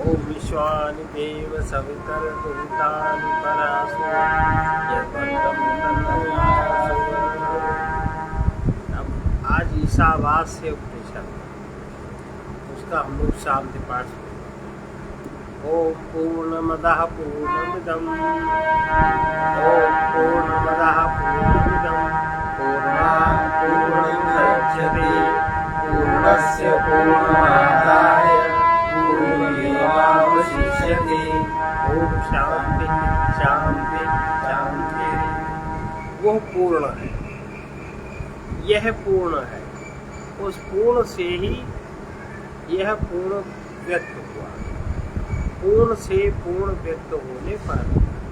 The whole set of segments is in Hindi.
ओम विश्वानि देव सवितर्दूतानि परासु यद्वन्दं तन्नयासु। अब आज ईशावास्य उपनिषद, उसका हम लोग शांति पाठ सुनेंगे। ओम पूर्णमदः पूर्णमिदं पूर्णात् पूर्णमुदच्यते पूर्णस्य पूर्णमादाय पूर्णमेवावशिष्यते। ओम शांति शांति शांति। वह पूर्ण है, यह पूर्ण है, उस पूर्ण से ही यह पूर्ण व्यक्त हुआ। पूर्ण से पूर्ण व्यक्त होने पर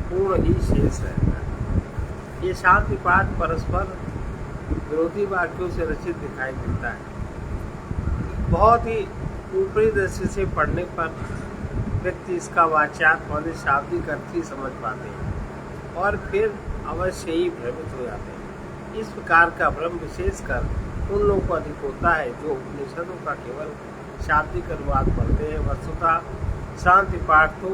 पूर्ण ही शेष रहता है। ये शांति पाठ परस्पर विरोधी वाक्यों से रचित दिखाई देता है। बहुत ही ऊपरी दृष्टि से पढ़ने पर व्यक्ति इसका वाच्यार्थ माने शाब्दिक अर्थ ही समझ पाते हैं और फिर अवश्य ही भ्रमित हो जाते हैं। इस प्रकार का भ्रम विशेषकर उन लोगों को अधिक होता है जो उपनिषदों का केवल शाब्दिक अनुवाद पढ़ते हैं। वस्तुतः शांति पाठ तो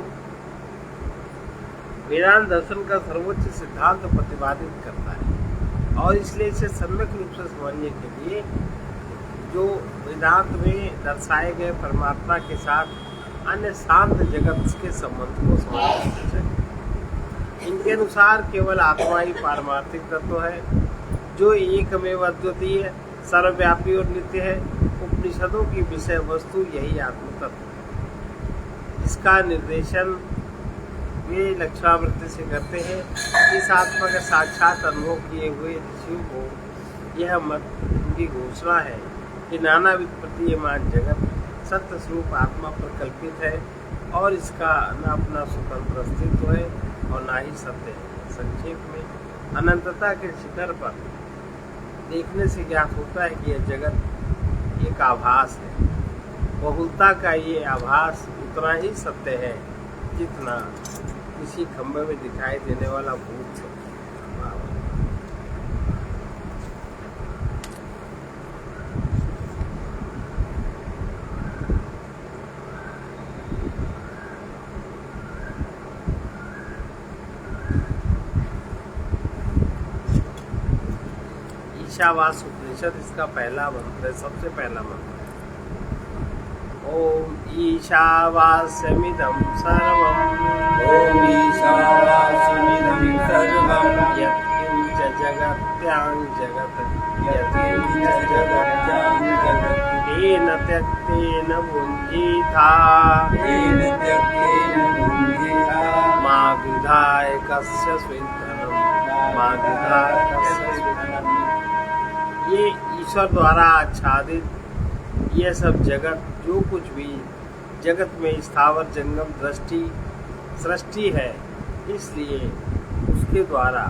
वेदांत दर्शन का सर्वोच्च सिद्धांत प्रतिपादित करता है और इसलिए इसे सम्यक रूप से समझने के लिए जो वेदांत में दर्शाए गए परमात्मा के साथ अन्य शांत जगत के संबंध को समझना चाहिए। इनके अनुसार केवल आत्मा ही पारमार्थिक तत्व है जो एकमेव अद्वितीय सर्वव्यापी और नित्य है। उपनिषदों की विषय वस्तु यही आत्म तत्व है जिसका निर्देशन वे लक्षणावृत्ति से करते हैं। इस आत्मा का साक्षात अनुभव किए हुए ऋषियों को यह मत उनकी घोषणा है कि नानाविध प्रतीयमान जगत सत्य स्वरूप आत्मा पर कल्पित है और इसका न अपना स्वतंत्र अस्तित्व है और न ही सत्य है। संक्षेप में अनंतता के शिखर पर देखने से ज्ञात होता है कि यह जगत एक आभास है। बहुलता का ये आभास उतना ही सत्य है जितना किसी खंभे में दिखाई देने वाला भूत सत्य। ईशावास उपनिषद इसका पहला मंत्र है, सबसे पहला मंत्र। ओम ईशावास्यमिदं सर्वम् ओम ईशावास्यमिदं सर्वम् यत्किंच जगत्यां जगत् यत्किंच जगत्यां जगत् तेन त्यक्तेन भुञ्जीथा तेन त्यक्तेन भुञ्जीथा मा विधाय कस्य स्विद्धनम् मा विधाय कस्य स्विद्धनम्। ये ईश्वर द्वारा आच्छादित यह सब जगत, जो कुछ भी जगत में स्थावर जंगम सृष्टि है, इसलिए उसके द्वारा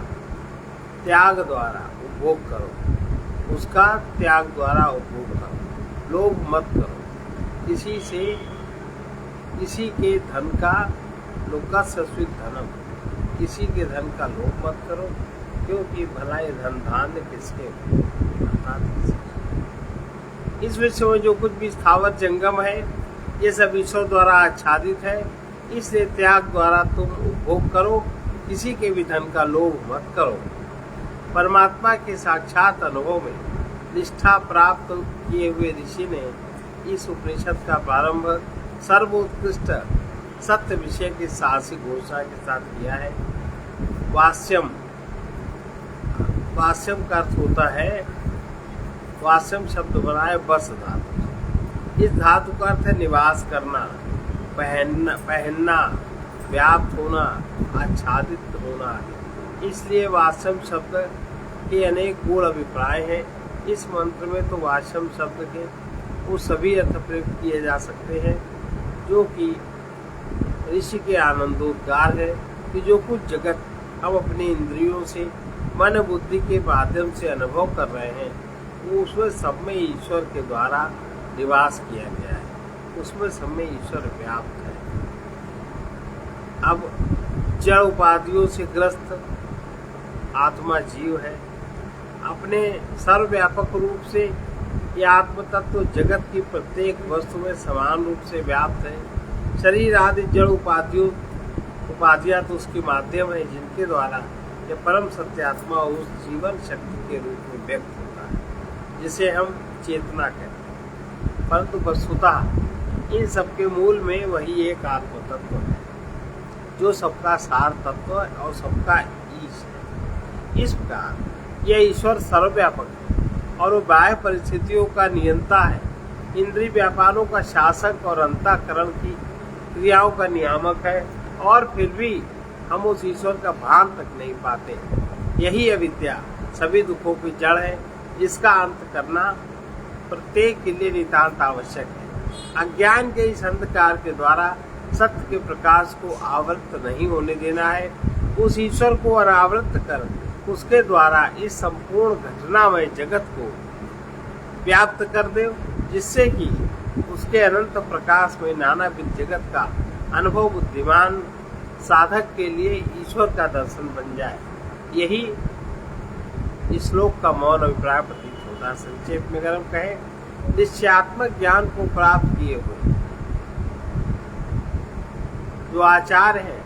त्याग द्वारा उपभोग करो, उसका त्याग द्वारा उपभोग करो। लोभ मत करो किसी के धन का, लोकस्य स्विद् धनम, किसी के धन का लोभ मत करो, क्योंकि भलाई धन धान्य किसके। इस विश्व में जो कुछ भी स्थावर जंगम है ये सब ईश्वर द्वारा आच्छादित है, इसलिए त्याग द्वारा तुम उपभोग करो, किसी के भी धन का लोभ मत करो। परमात्मा के साक्षात अनुभव में निष्ठा प्राप्त किए हुए ऋषि ने इस उपनिषद का प्रारंभ सर्वोत्कृष्ट सत्य विषय की साहसी घोषणा के साथ किया है। वास्यम का अर्थ होता है, वास्यम शब्द बना है बस धातु। इस धातु का अर्थ है निवास करना, पहनना, व्याप्त होना, आच्छादित होना। इसलिए वास्यम शब्द के अनेक गुण अभिप्राय हैं। इस मंत्र में तो वास्यम शब्द के वो सभी अर्थ प्रयुक्त किए जा सकते हैं जो कि ऋषि के आनंदोद्गार है कि जो कुछ जगत हम अपनी इंद्रियों से मन बुद्धि के माध्यम से अनुभव कर रहे हैं वो उसमें सब में ईश्वर के द्वारा निवास किया गया है, उसमें सब में ईश्वर व्याप्त है। अब जड़ उपाधियों से ग्रस्त आत्मा जीव है, अपने सर्वव्यापक रूप से यह आत्म तत्व जगत की प्रत्येक वस्तु में समान रूप से व्याप्त है। शरीर आदि जड़ उपाधियां तो उसके माध्यम है जिनके द्वारा यह परम सत्यात्मा उस जीवन शक्ति के रूप में व्यक्त होता है जिसे हम चेतना कहते हैं। परंतु वस्तुतः इन सबके मूल में वही एक आत्म तत्व है जो सबका सार तत्व और सबका ईश है। इस प्रकार यह ईश्वर सर्वव्यापक है और वो बाह्य परिस्थितियों का नियंता है, इंद्रिय व्यापारों का शासक और अंतःकरण की क्रियाओं का नियामक है, और फिर भी हम उस ईश्वर का भान तक नहीं पाते। यही अविद्या सभी दुखों की जड़ है जिसका अंत करना प्रत्येक के लिए नितांत आवश्यक है। अज्ञान के इस अंधकार के द्वारा सत्य के प्रकाश को आवृत नहीं होने देना है। उस ईश्वर को अनावृत कर उसके द्वारा इस संपूर्ण घटनामय जगत को व्याप्त कर दे, जिससे कि उसके अनंत प्रकाश में नानाविध जगत का अनुभव बुद्धिमान साधक के लिए ईश्वर का दर्शन बन जाए। यही इस श्लोक का मौन अभिप्राय प्रतीत होता है। संक्षेप में अगर हम कहें, निश्चयात्मक ज्ञान को प्राप्त किए हुए जो आचार्य हैं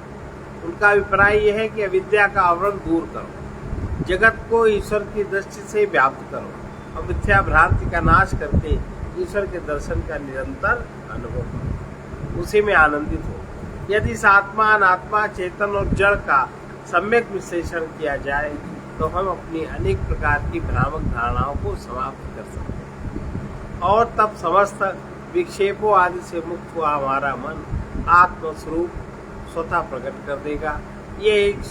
उनका अभिप्राय यह है कि अविद्या का आवरण दूर करो, जगत को ईश्वर की दृष्टि से व्याप्त करो और मिथ्या भ्रांति का नाश करके ईश्वर के दर्शन का निरंतर अनुभव करो, उसी में आनंदित हो। यदि इस आत्मा अनात्मा चेतन और जड़ का सम्यक विश्लेषण किया जाए तो हम अपनी अनेक प्रकार की भ्रामक धारणाओं को समाप्त कर सकते हैं और तब समस्त विक्षेपों आदि से मुक्त हुआ हमारा मन आत्मस्वरूप स्वतः प्रकट कर देगा। ये एक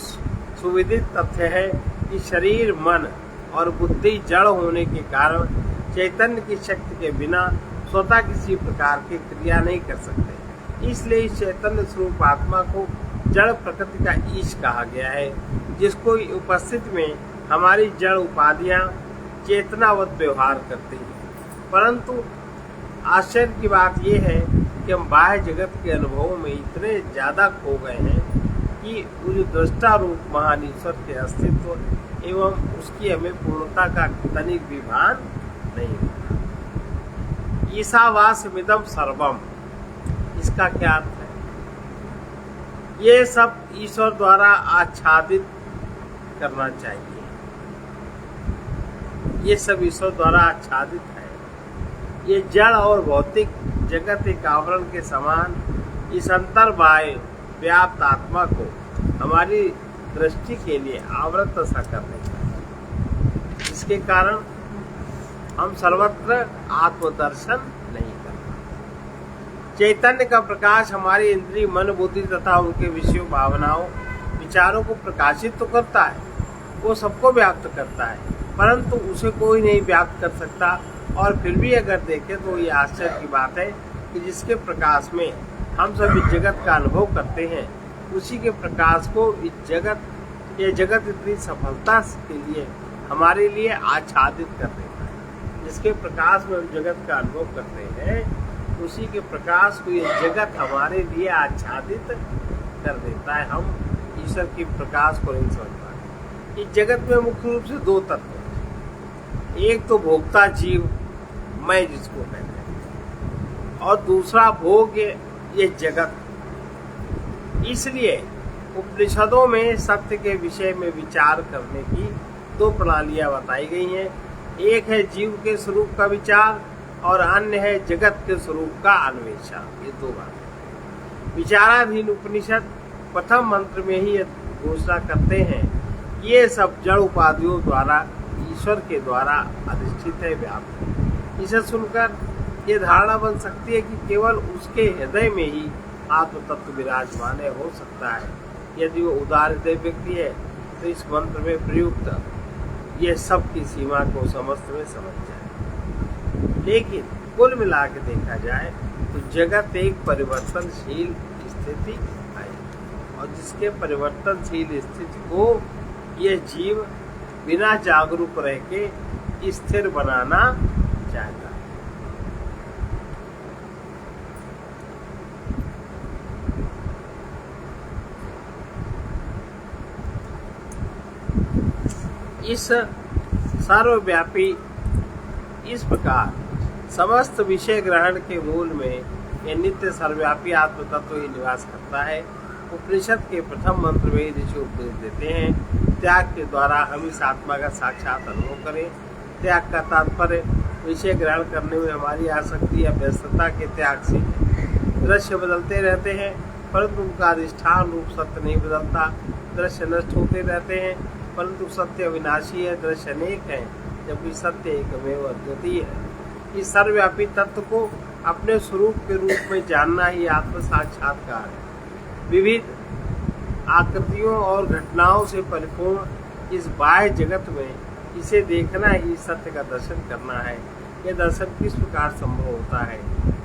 सुविदित तथ्य है कि शरीर, मन और बुद्धि जड़ होने के कारण चैतन्य की शक्ति के बिना स्वतः किसी प्रकार की क्रिया नहीं कर सकते। इसलिए इस चैतन्य स्वरूप आत्मा को जड़ प्रकृति का ईश कहा गया है, जिसको उपस्थिति में हमारी जड़ उपाधियां चेतनावत व्यवहार करती हैं। परंतु आश्चर्य की बात यह है कि हम बाह्य जगत के अनुभवों में इतने ज्यादा खो गए हैं कि उस दृष्टा रूप महान ईश्वर के अस्तित्व एवं उसकी हमें पूर्णता का तनिक भी भान नहीं होता। ईशावास्यमिदं सर्वम, इसका क्या अर्थ है? ये सब ईश्वर द्वारा आच्छादित करना चाहिए। ये सब ईश्वर द्वारा आच्छादित है। ये जड़ और भौतिक जगत एक आवरण के समान इस अंतर्बाह्य व्याप्त आत्मा को हमारी दृष्टि के लिए आवृत सा कर देता है। इसके कारण हम सर्वत्र आत्मदर्शन नहीं करते। चैतन्य का प्रकाश हमारी इंद्रिय, मन, बुद्धि तथा उनके विषयों, भावनाओं, विचारों को प्रकाशित तो करता है, वो सबको व्याप्त करता है, परंतु उसे कोई नहीं व्याप्त कर सकता। और फिर भी अगर देखें तो ये आश्चर्य की बात है कि जिसके प्रकाश में हम सब इस जगत का अनुभव करते हैं, उसी के प्रकाश को ये जगत इतनी सफलता के लिए हमारे लिए आच्छादित कर देता है। जिसके प्रकाश में हम जगत का अनुभव करते हैं, उसी के प्रकाश को ये जगत हमारे लिए आच्छादित कर देता है। हम ईश्वर के प्रकाश को नहीं समझ पाते। इस जगत में मुख्य रूप से दो तत्व हैं, एक तो भोक्ता जीव, मैं जिसको कहते हैं, और दूसरा भोग ये जगत। इसलिए उपनिषदों में सत्य के विषय में विचार करने की दो प्रणालियां बताई गई हैं। एक है जीव के स्वरूप का विचार और अन्य है जगत के स्वरूप का अन्वेषण। ये दो बातें। विचाराधीन उपनिषद प्रथम मंत्र में ही घोषणा करते हैं, ये सब जड़ उपाधियों द्वारा ईश्वर के द्वारा अधिष्ठित है, व्याप्त है। इसे सुनकर ये धारणा बन सकती है कि केवल उसके हृदय में ही आत्म तत्व विराजमान हो सकता है। यदि वो उदार हृदय व्यक्ति है तो इस मंत्र में प्रयुक्त ये सब की सीमा को समस्त में समझ जाए। लेकिन कुल मिला के देखा जाए तो जगत एक परिवर्तनशील स्थिति है और जिसके परिवर्तनशील स्थिति को ये जीव बिना जागरूक रह के स्थिर बनाना चाहता है। इस सर्वव्यापी इस प्रकार समस्त विषय ग्रहण के मूल में ये नित्य सर्वव्यापी आत्म तत्व ही निवास करता है। उपनिषद के प्रथम मंत्र में ऋषि उपदेश देते हैं, त्याग के द्वारा हम इस आत्मा का साक्षात अनुभव करें। त्याग का तात्पर्य विषय ग्रहण करने में हमारी आसक्ति या व्यस्तता के त्याग से है। दृश्य बदलते रहते हैं परंतु उनका अधिष्ठान रूप सत्य नहीं बदलता। दृश्य नष्ट होते रहते हैं परंतु सत्य अविनाशी है। दृश्य अनेक है जबकि सत्य एकमेव अद्वितीय है। इस सर्वव्यापी तत्व को अपने स्वरूप के रूप में जानना ही आत्म साक्षात्कार है। विविध आकृतियों और घटनाओं से परिपूर्ण इस बाह्य जगत में इसे देखना ही सत्य का दर्शन करना है। यह दर्शन किस प्रकार संभव होता है,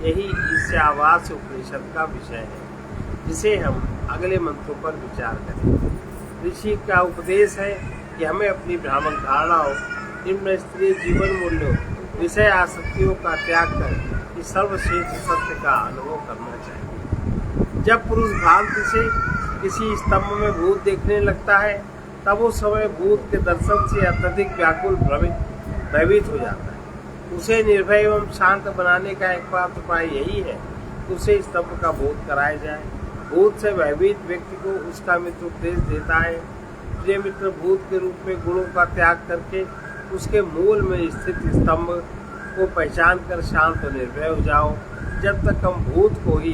यही ईशावास उपनिषद का विषय है, जिसे हम अगले मंत्रों पर विचार करें। ऋषि का उपदेश है कि हमें अपनी भ्रामक धारणाओं, निम्न स्तरीय जीवन मूल्यों, विषय आसक्तियों का त्याग कर इस सर्वश्रेष्ठ सत्य का अनुभव करना चाहिए। जब पुरुष भ्रांति से किसी स्तंभ में भूत देखने लगता है तब उस समय भूत के दर्शन से अत्यधिक व्याकुल भयभीत हो जाता है। उसे निर्भय एवं शांत बनाने का एकमात्र उपाय यही है कि उसे स्तंभ का बोध कराया जाए। भूत से भयभीत व्यक्ति को उसका मित्र उपदेश देता है। प्रिय मित्र भूत के रूप में गुणों का त्याग करके उसके मूल में स्थित स्तंभ को पहचान कर शांत और निर्भय हो जाओ। जब तक हम भूत को ही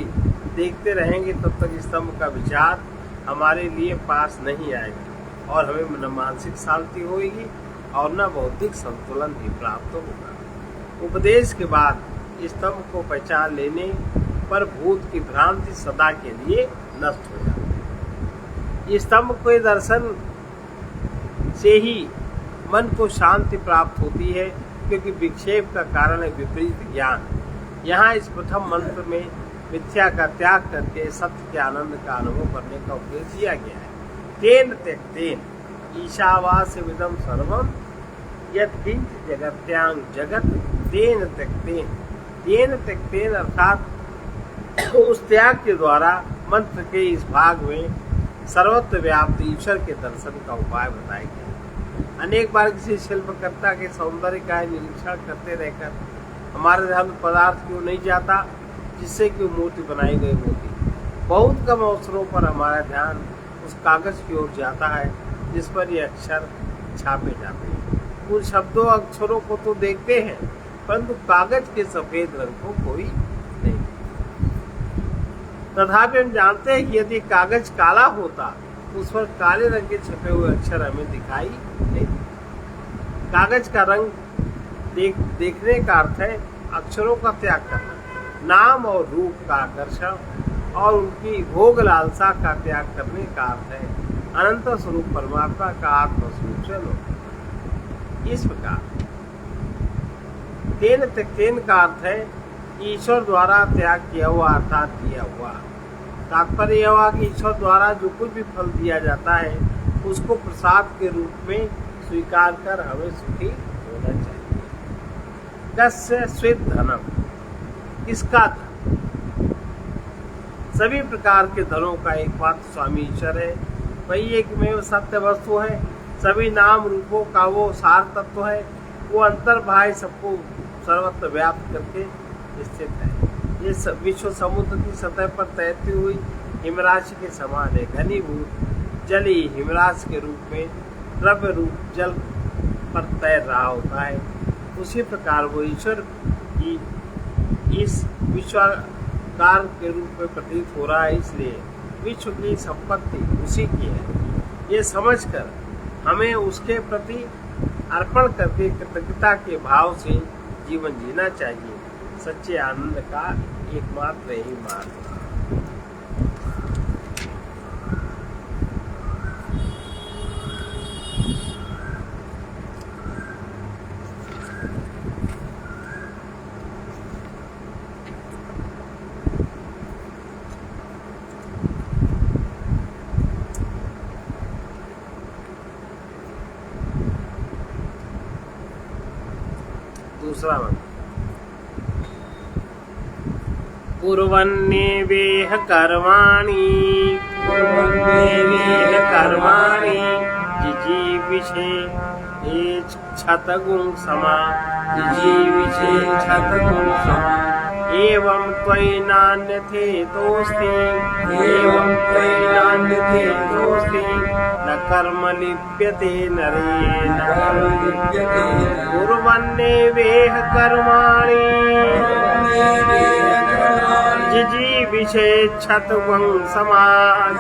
देखते रहेंगे तब तक स्तंभ का विचार हमारे लिए पास नहीं आएगा और हमें न मानसिक शांति होगी और न बौद्धिक संतुलन ही प्राप्त होगा। उपदेश के बाद स्तंभ को पहचान लेने पर भूत की भ्रांति सदा के लिए नष्ट हो जाती है। स्तंभ के दर्शन से ही मन को शांति प्राप्त होती है, क्योंकि विक्षेप का कारण है विपरीत ज्ञान। यहाँ इस प्रथम मंत्र में मिथ्या का त्याग करके सत्य के आनंद का अनुभव करने का उपदेश दिया गया है। तेन त्यक्तेन ईशावास्यमिदं सर्वं यत्किंच जगत्यां जगत तेन त्यक्तेन। तेन त्यक्तेन अर्थात उस त्याग के द्वारा मंत्र के इस भाग में सर्वत्र व्याप्त ईश्वर के दर्शन का उपाय बताया गया। अनेक बार किसी शिल्पकर्ता के सौंदर्य का निरीक्षण करते रहकर हमारे ध्यान पदार्थ क्यों नहीं जाता जिससे कि मूर्ति बनाई गई होती। बहुत कम अवसरों पर हमारा ध्यान उस कागज की ओर जाता है जिस पर ये अक्षर छापे जाते हैं। उन शब्दों अक्षरों को तो देखते हैं परंतु कागज के सफेद रंग को कोई नहीं। तथापि हम जानते हैं कि यदि कागज काला होता तो उस पर काले रंग के छपे हुए अक्षर हमें दिखाई नहीं। कागज का रंग देखने का अर्थ है अक्षरों का त्याग करना, नाम और रूप का आकर्षण और उनकी भोग लालसा का त्याग करने का अर्थ है अनंत स्वरूप परमात्मा का आत्मस्वरूप से अनुभव। इस प्रकार तेन त्यक्तेन का अर्थ है ईश्वर द्वारा त्याग किया हुआ अर्थात दिया हुआ। तात्पर्य यह हुआ कि ईश्वर द्वारा जो कुछ भी फल दिया जाता है उसको प्रसाद के रूप में स्वीकार कर हमें सुखी होना चाहिए। कस्य स्वेद धनम, किसका धन? सभी प्रकार के धनों का एकमात्र स्वामी ईश्वर है। वही एकमेव सत्य वस्तु है। सभी नाम रूपों का वो सार तत्व है। वो अंतर बाह्य सबको सर्वत्र व्याप्त करके स्थित है। ये विश्व समुद्र की सतह पर तैरती हुई हिमराशि के समान है। घनीभूत जल ही हिमराशि के रूप में द्रव्य रूप जल पर तैर रहा होता है। उसी प्रकार वो ईश्वर की इस विश्वाकार के रूप में प्रतीत हो रहा है। इसलिए विश्व की संपत्ति उसी की है। ये समझकर हमें उसके प्रति अर्पण करके कृतज्ञता के भाव से जीवन जीना चाहिए। सच्चे आनंद का एकमात्र यही मार्ग है। दूसरा मंत्र, पूर्वन्नेवेह कर्माणि जिजीविषे ये क्षतगुं समा। जिजीविषे क्षतगुं समा। एवं त्वयि नान्यथे दोस्ति एवं त्वयि नान्यथे दोस्ति न कर्म लिप्यते नरे न कर्म लिप्यते नरे कुर्वन्नेवेह कर्माणि जिजीविषेच्छत्वं समाज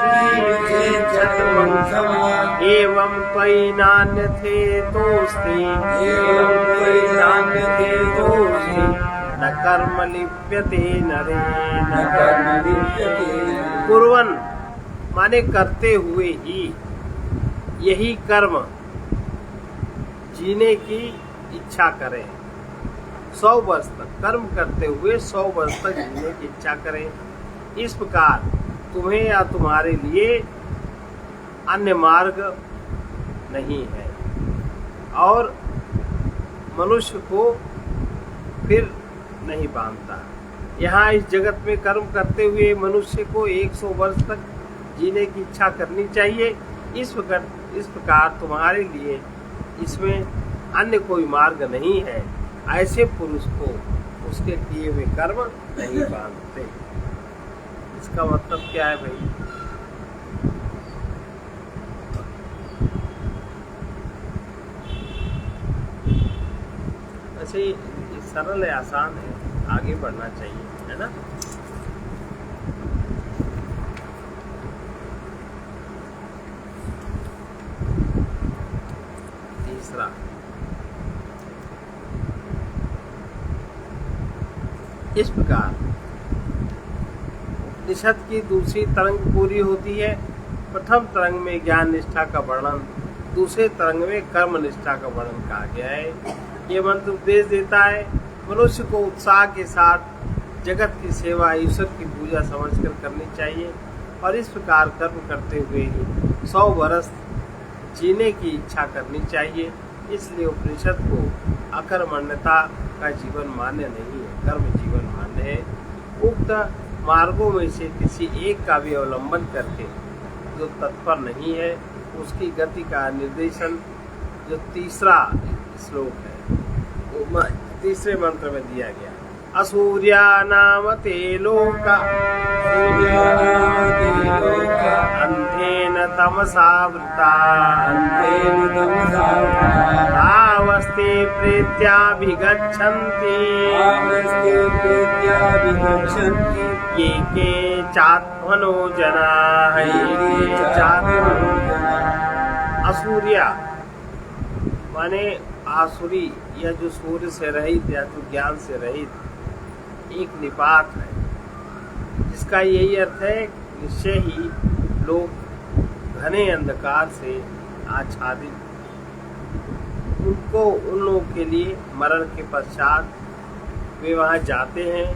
एवं त्वयि नान्यथे दोस्ति न कर्म लिप्यते नरे न कर्म लिप्यते नरे कुर्वन् माने करते हुए ही यही कर्म जीने की इच्छा करें 100 वर्ष तक कर्म करते हुए 100 वर्ष तक जीने की इच्छा करें। इस प्रकार तुम्हें या तुम्हारे लिए अन्य मार्ग नहीं है और मनुष्य को फिर नहीं बांधता। यहाँ इस जगत में कर्म करते हुए मनुष्य को 100 वर्ष तक जीने की इच्छा करनी चाहिए। इस प्रकार तुम्हारे लिए इसमें अन्य कोई मार्ग नहीं है। ऐसे पुरुष को उसके किए हुए कर्म नहीं बांधते। इसका मतलब क्या है भाई? ऐसे ये सरल है, आसान है, आगे बढ़ना चाहिए, है ना। तीसरा, इस प्रकार उपनिषद की दूसरी तरंग पूरी होती है। प्रथम तरंग में ज्ञान निष्ठा का वर्णन, दूसरे तरंग में कर्म निष्ठा का वर्णन कहा गया है। ये मंत्र उपदेश देता है मनुष्य को उत्साह के साथ जगत की सेवा, ईश्वर की पूजा समझकर करनी चाहिए और इस प्रकार कर्म करते हुए ही 100 वर्ष जीने की इच्छा करनी चाहिए। इसलिए उपनिषद को अकर्मण्यता का जीवन मान्य नहीं है, कर्म जीवन मान्य है। उक्त मार्गों में से किसी एक का भी अवलंबन करके जो तत्पर नहीं है उसकी गति का निर्देशन जो तीसरा श्लोक है वो तीसरे मंत्र में दिया गया। असूर्या नाम ते लोका अंधेन तमसावृता आवस्ते प्रीत्याभिगच्छन्ति ये के चात्मनो जनाः असूर्या माने आसुरी या जो सूर्य से रहित या जो ज्ञान से रहित एक निपात है, जिसका यही अर्थ है निश्चय ही लोग घने अंधकार से आच्छादित, उनको उन लोगों के लिए मरण के पश्चात वे वहाँ जाते हैं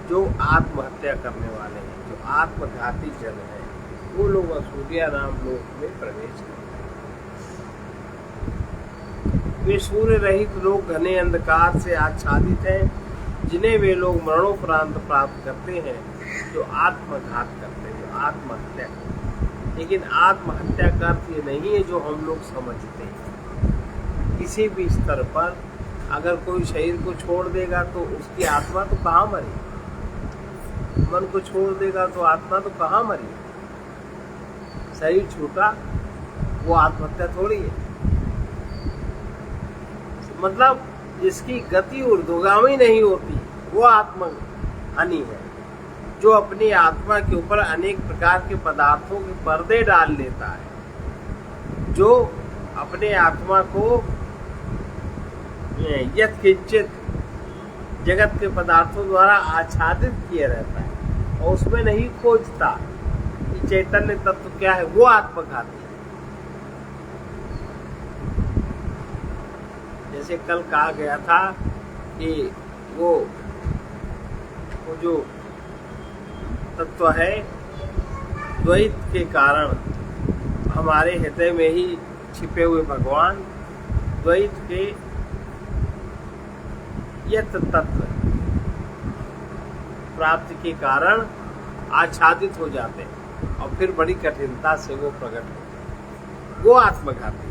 जो आत्महत्या करने वाले हैं, जो आत्मघाती जन है, वो लोग असूर्या नाम लोक में प्रवेश करते हैं। वे सूर्य रहित लोग घने अंधकार से आच्छादित हैं, जिन्हें वे लोग मरणोपरांत प्राप्त करते हैं, जो आत्मघात करते हैं, जो आत्महत्या करते हैं। लेकिन आत्महत्या का अर्थ ये नहीं है जो हम लोग समझते हैं। किसी भी स्तर पर अगर कोई शरीर को छोड़ देगा तो उसकी आत्मा तो कहाँ मरी, मन को छोड़ देगा तो आत्मा तो कहाँ मरी। शरीर छूटा वो आत्महत्या थोड़ी है। मतलब जिसकी गति ऊर्ध्वगामी नहीं होती वो आत्महानि है, जो अपनी आत्मा के ऊपर अनेक प्रकार के पदार्थों के पर्दे डाल लेता है, जो अपने आत्मा को यत्किंचित जगत के पदार्थों द्वारा आच्छादित किए रहता है और उसमें नहीं खोजता कि चैतन्य तत्व क्या है, वो आत्मघाती है। जैसे कल कहा गया था कि वो जो तत्व है द्वैत के कारण हमारे हृदय में ही छिपे हुए भगवान द्वैत के यत तत्व प्राप्ति के कारण आच्छादित हो जाते हैं और फिर बड़ी कठिनता से वो प्रकट होते, वो आत्मघाती।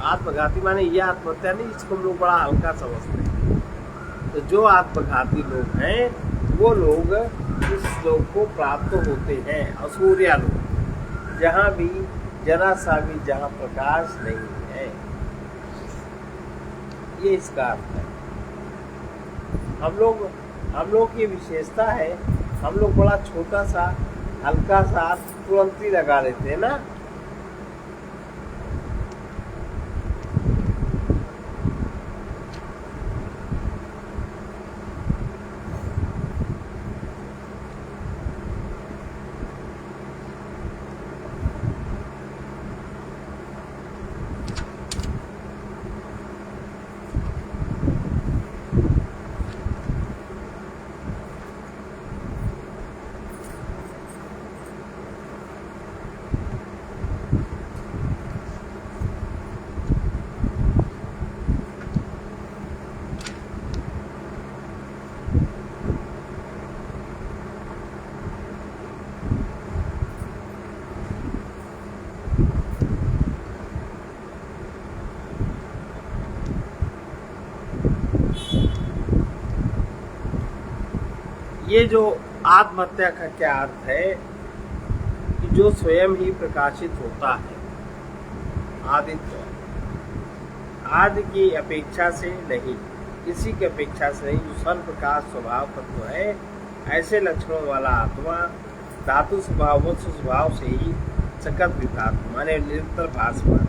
आत्मघाती माने यह आत्महत्या नहीं जिसको हम लोग बड़ा हल्का समझते हैं। तो जो आत्मघाती लोग हैं वो लोग इस श्लोक को प्राप्त होते हैं, असूर्या लोग, जहाँ भी जरा सा भी जहाँ प्रकाश नहीं है। ये इसका अर्थ है। हम लोग की विशेषता है, हम लोग बड़ा छोटा सा हल्का सा तुरंत ही लगा लेते हैं ना। ये जो आत्महत्या का क्या अर्थ है कि जो स्वयं ही प्रकाशित होता है, आदित्य, आदि की अपेक्षा से नहीं, किसी की अपेक्षा से नहीं, जो सर्वप्रकाश स्वभाव तत्व है, ऐसे लक्षणों वाला आत्मा धातु स्वभाव स्वभाव से ही सकत विभाग माने निरंतर भासमान है।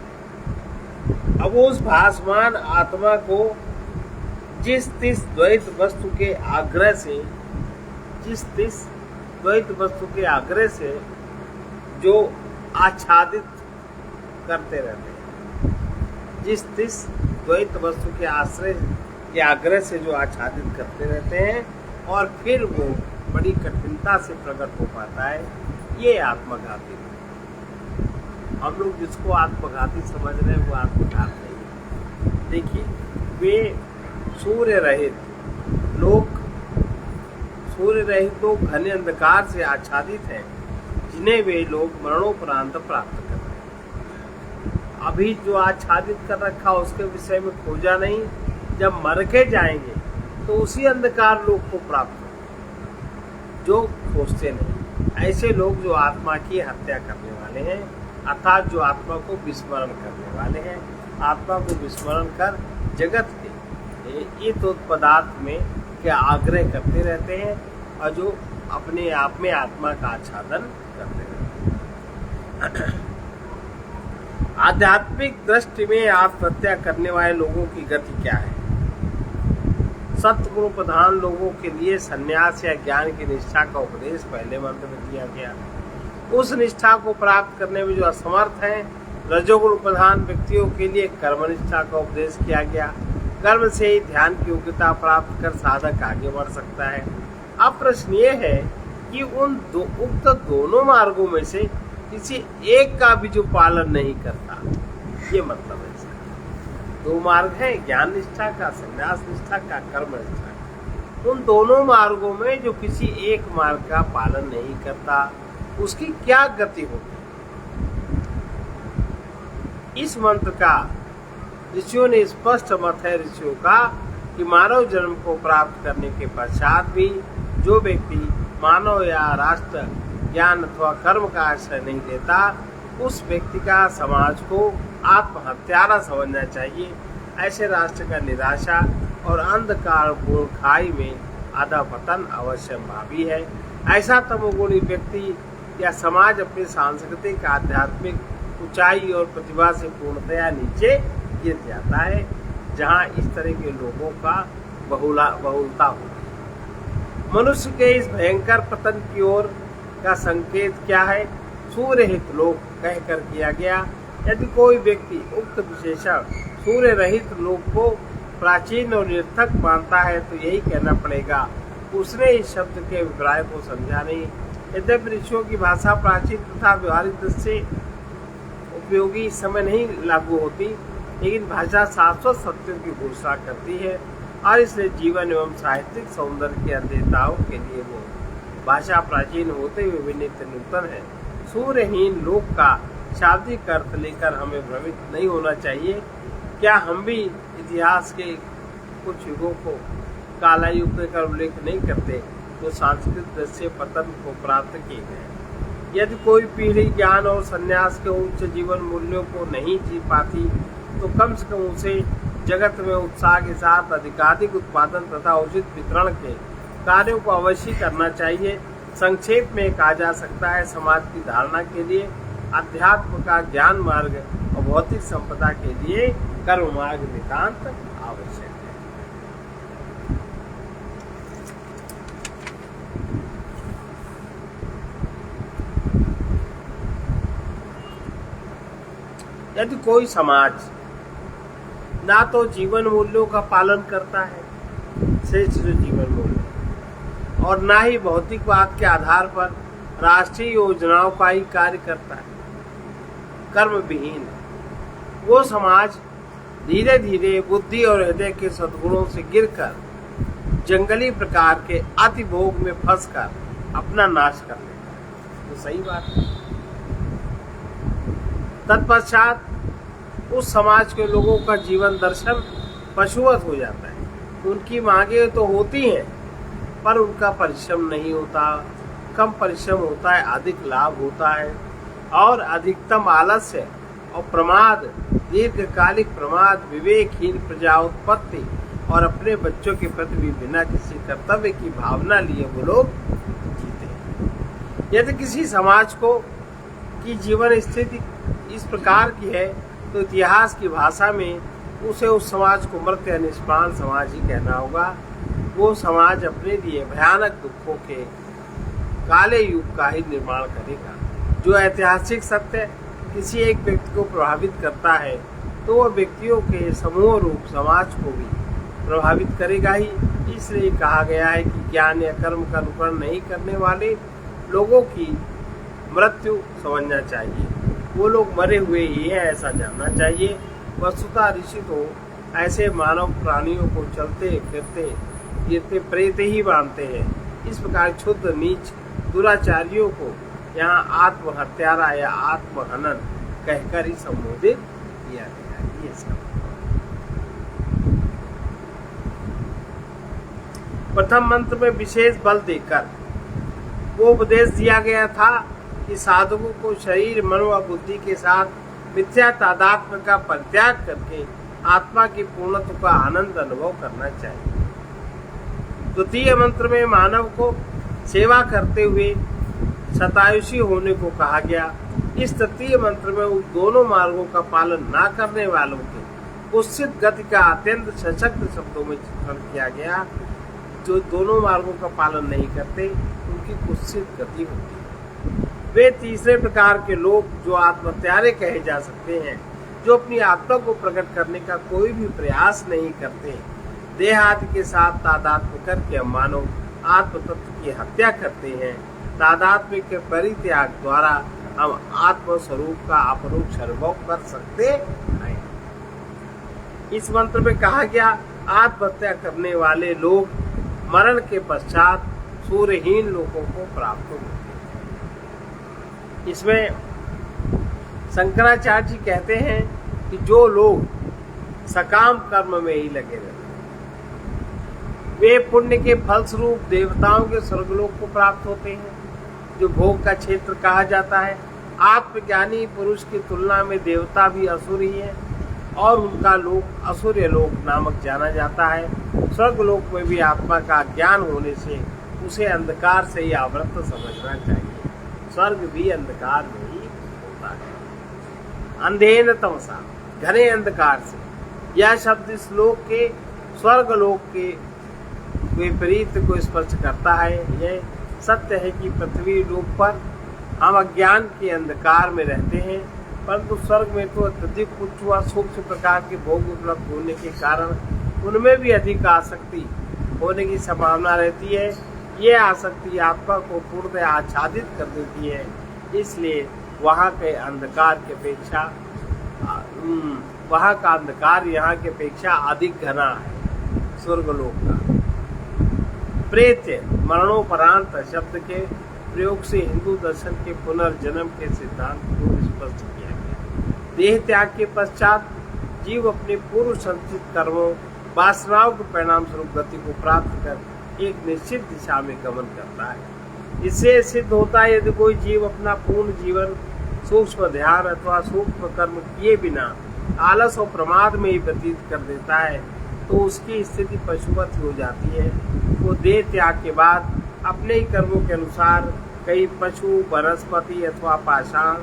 अब उस भासमान आत्मा को जिस तिस द्वैत वस्तु के आग्रह से जो आच्छादित करते रहते हैं, जिस तिस द्वैत वस्तु के आश्रय के आग्रह से जो आच्छादित करते रहते हैं और फिर वो बड़ी कठिनता से प्रकट हो पाता है, ये आत्मघाती है। हम लोग जिसको आत्मघाती समझ रहे हैं वो आत्मघात नहीं है। देखिए, वे सूर्य रहित लोग घने अंधकार से आच्छादित हैं, जिन्हें वे लोग मरणोपरांत प्राप्त कर रहे हैं। अभी जो आच्छादित कर रखा उसके विषय में खोजा नहीं, जब मर के जाएंगे तो उसी अंधकार लोक को प्राप्त हो, जो खोजते नहीं। ऐसे लोग जो आत्मा की हत्या करने वाले हैं, अर्थात जो आत्मा को विस्मरण करने वाले हैं, आत्मा को विस्मरण कर जगत के ये तो पदार्थ में के आग्रह करते रहते हैं और जो अपने आप में आत्मा का आच्छादन करते रहते हैं। आध्यात्मिक दृष्टि में आत्महत्या करने वाले लोगों की गति क्या है? सत्गुरु प्रधान लोगों के लिए संन्यास या ज्ञान की निष्ठा का उपदेश पहले मंत्र में दिया गया। उस निष्ठा को प्राप्त करने में जो असमर्थ हैं, रजोगुण प्रधान व्यक्तियों के लिए कर्म निष्ठा का उपदेश किया गया। कर्म से ही ध्यान की योग्यता प्राप्त कर साधक आगे बढ़ सकता है। अब प्रश्न ये है कि उक्त दोनों मार्गों में से किसी एक का भी जो पालन नहीं करता, ये मतलब है इसका। दो मार्ग हैं, ज्ञान निष्ठा का, संन्यास निष्ठा का, कर्म निष्ठा का। उन दोनों मार्गों में जो किसी एक मार्ग का पालन नहीं करता, उसकी क्या गति होगी? इस मंत्र का ऋषियों ने स्पष्ट मत है ऋषियों का कि मानव जन्म को प्राप्त करने के पश्चात भी जो व्यक्ति मानव या राष्ट्र ज्ञान अथवा कर्म का आश्रय नहीं लेता, उस व्यक्ति का समाज को आत्महत्यारा समझना चाहिए। ऐसे राष्ट्र का निराशा और अंधकारपूर्ण खाई में अधःपतन अवश्य भावी है। ऐसा तमोगुणी व्यक्ति या समाज अपनी सांस्कृतिक आध्यात्मिक ऊंचाई और प्रतिभा से पूर्णतया नीचे गिर जाता है, जहाँ इस तरह के लोगों का बहुलता होती है। मनुष्य के इस भयंकर पतन की ओर का संकेत क्या है? सूर्य हित लोक कहकर किया गया। यदि कोई व्यक्ति उक्त विशेषण सूर्य रहित लोक को प्राचीन और निरर्थक मानता है तो यही कहना पड़ेगा, उसने इस शब्द के अभिप्राय को समझा नहीं। यद्यपि ऋषियों की भाषा प्राचीन तथा व्यवहारिक दृष्टि से उपयोगी इस समय नहीं लागू होती, लेकिन भाषा शाश्वत सत्यों की घोषणा करती है और इसलिए जीवन एवं साहित्यिक सौंदर्य के अध्येताओं के लिए वो भाषा प्राचीन होते हुए भी नित्य नूतन है। सूर्यहीन लोक का शाब्दिक अर्थ लेकर हमें भ्रमित नहीं होना चाहिए। क्या हम भी इतिहास के कुछ युगों को काला युग कर उल्लेख नहीं करते? जो सांस्कृतिक दृश्य पतन को प्राप्त किए गए। यदि कोई पीढ़ी ज्ञान और संन्यास के उच्च जीवन मूल्यों को नहीं जी पाती तो कम से कम उसे जगत में उत्साह के साथ अधिकाधिक उत्पादन तथा उचित वितरण के कार्यों को अवश्य करना चाहिए। संक्षेप में कहा जा सकता है, समाज की धारणा के लिए अध्यात्म का ज्ञान मार्ग और भौतिक संपदा के लिए कर्म मार्ग नितांत आवश्यक है। यदि कोई समाज ना तो जीवन मूल्यों का पालन करता है, श्रेष्ठ जीवन मूल्य, और ना ही भौतिकवाद के आधार पर राष्ट्रीय योजनाओं का ही कार्य करता है, कर्म विहीन, वो समाज धीरे धीरे बुद्धि और हृदय के सद्गुणों से गिरकर जंगली प्रकार के अति भोग में फंसकर अपना नाश कर लेता है। तो सही बात है। तत्पश्चात उस समाज के लोगों का जीवन दर्शन पशुवत हो जाता है। उनकी मांगे तो होती हैं पर उनका परिश्रम नहीं होता, कम परिश्रम होता है, अधिक लाभ होता है और अधिकतम आलस्य और प्रमाद, दीर्घकालिक प्रमाद, विवेकहीन प्रजाउत्पत्ति और अपने बच्चों के प्रति भी बिना किसी कर्तव्य की भावना लिए वो लोग जीते हैं। यदि किसी समाज की जीवन स्थिति इस प्रकार की है तो इतिहास की भाषा में उसे उस समाज को मृत या निष्पान समाज ही कहना होगा। वो समाज अपने लिए भयानक दुखों के काले युग का ही निर्माण करेगा। जो ऐतिहासिक सत्य किसी एक व्यक्ति को प्रभावित करता है तो वह व्यक्तियों के समूह रूप समाज को भी प्रभावित करेगा ही। इसलिए कहा गया है कि ज्ञान या कर्म का अनुकरण नहीं करने वाले लोगों की मृत्यु समझना चाहिए। वो लोग मरे हुए ही हैं ऐसा जानना चाहिए। वस्तुतः ऋषि तो ऐसे मानव प्राणियों को चलते फिरते गिरते प्रेत ही मानते हैं। इस प्रकार क्षुद्र नीच दुराचारियों को यहाँ आत्महत्यारा या आत्महनन कहकर ही संबोधित किया गया है। ये सब प्रथम मंत्र में विशेष बल देकर वो उपदेश दिया गया था कि साधकों को शरीर, मन व बुद्धि के साथ मिथ्या तादात्म्य का परित्याग करके आत्मा की पूर्णत्व का आनंद अनुभव करना चाहिए। द्वितीय मंत्र में मानव को सेवा करते हुए शतायुषी होने को कहा गया। इस तृतीय मंत्र में उन दोनों मार्गों का पालन न करने वालों के कुत्सित गति का अत्यंत सशक्त शब्दों में चित्रण किया गया। जो दोनों मार्गों का पालन नहीं करते उनकी कुत्सित गति होती है। वे तीसरे प्रकार के लोग जो आत्महत्यारे कहे जा सकते हैं, जो अपनी आत्मा को प्रकट करने का कोई भी प्रयास नहीं करते, देह आदि के साथ तादात्म्य करके मानव आत्म तत्व की हत्या करते हैं। तादात्म्य के परित्याग द्वारा हम आत्म स्वरूप का अपरोक्ष अनुभव कर सकते हैं। इस मंत्र में कहा गया आत्महत्या करने वाले लोग मरण के पश्चात सूर्यहीन लोगों को प्राप्त होते हैं। इसमें शंकराचार्य जी कहते हैं कि जो लोग सकाम कर्म में ही लगे रहते वे पुण्य के फलस्वरूप देवताओं के स्वर्गलोक को प्राप्त होते हैं, जो भोग का क्षेत्र कहा जाता है। आत्मज्ञानी पुरुष की तुलना में देवता भी असुर ही है और उनका लोक असुर्य लोक नामक जाना जाता है। स्वर्गलोक में भी आत्मा का ज्ञान होने से उसे अंधकार से ही आवृत समझना चाहिए। स्वर्ग भी अंधकार में ही होता है। अंधेन तमसा, घने अंधकार से। यह शब्द इस लोक के स्वर्गलोक के विपरीत को स्पर्श करता है। यह सत्य है कि पृथ्वी लोक पर हम अज्ञान के अंधकार में रहते हैं, परंतु स्वर्ग में तो अत्यधिक उच्च व सूक्ष्म प्रकार के भोग उपलब्ध होने के कारण उनमें भी अधिक आसक्ति होने की संभावना रहती है। ये आसक्ति आत्मा को पूर्णतः आच्छादित कर देती है। इसलिए वहाँ के अंधकार के अपेक्षा वहाँ का अंधकार यहाँ के अपेक्षा अधिक घना है स्वर्गलोक का। प्रेत्य मरणोपरांत शब्द के प्रयोग से हिंदू दर्शन के पुनर्जन्म के सिद्धांत को स्पष्ट किया गया। देह त्याग के पश्चात जीव अपने पूर्व संचित कर्मों वासनाओं के परिणाम स्वरूप गति को प्राप्त कर एक निश्चित दिशा में गमन करता है। इससे सिद्ध होता है यदि कोई जीव अपना पूर्ण जीवन सूक्ष्म ध्यान अथवा सूक्ष्म कर्म किए बिना आलस और प्रमाद में ही व्यतीत कर देता है तो उसकी स्थिति पशुवत हो जाती है। वो देह त्याग के बाद अपने ही कर्मों के अनुसार कई पशु वनस्पति अथवा पाषाण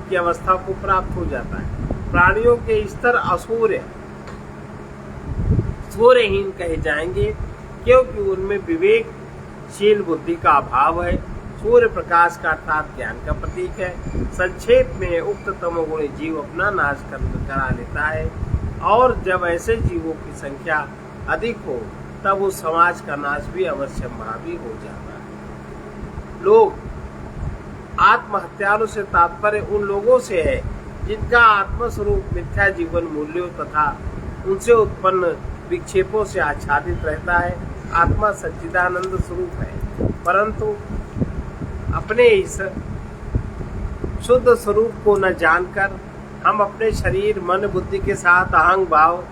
की अवस्था को प्राप्त हो जाता है। प्राणियों के स्तर असूर्य सूर्यहीन कहे जाएंगे क्योंकि उनमें विवेकशील बुद्धि का अभाव है। सूर्य प्रकाश का अर्थात ज्ञान का प्रतीक है। संक्षेप में उक्त तमोगुणी जीव अपना नाश करा लेता है और जब ऐसे जीवों की संख्या अधिक हो तब उस समाज का नाश भी अवश्यंभावी हो जाता है। लोग आत्महत्यारों से तात्पर्य उन लोगों से है जिनका आत्मस्वरूप मिथ्या जीवन मूल्यों तथा उनसे उत्पन्न विक्षेपों से आच्छादित रहता है। आत्मा सच्चिदानंद स्वरूप है, परंतु अपने इस शुद्ध स्वरूप को न जानकर हम अपने शरीर मन बुद्धि के साथ अहंग भाव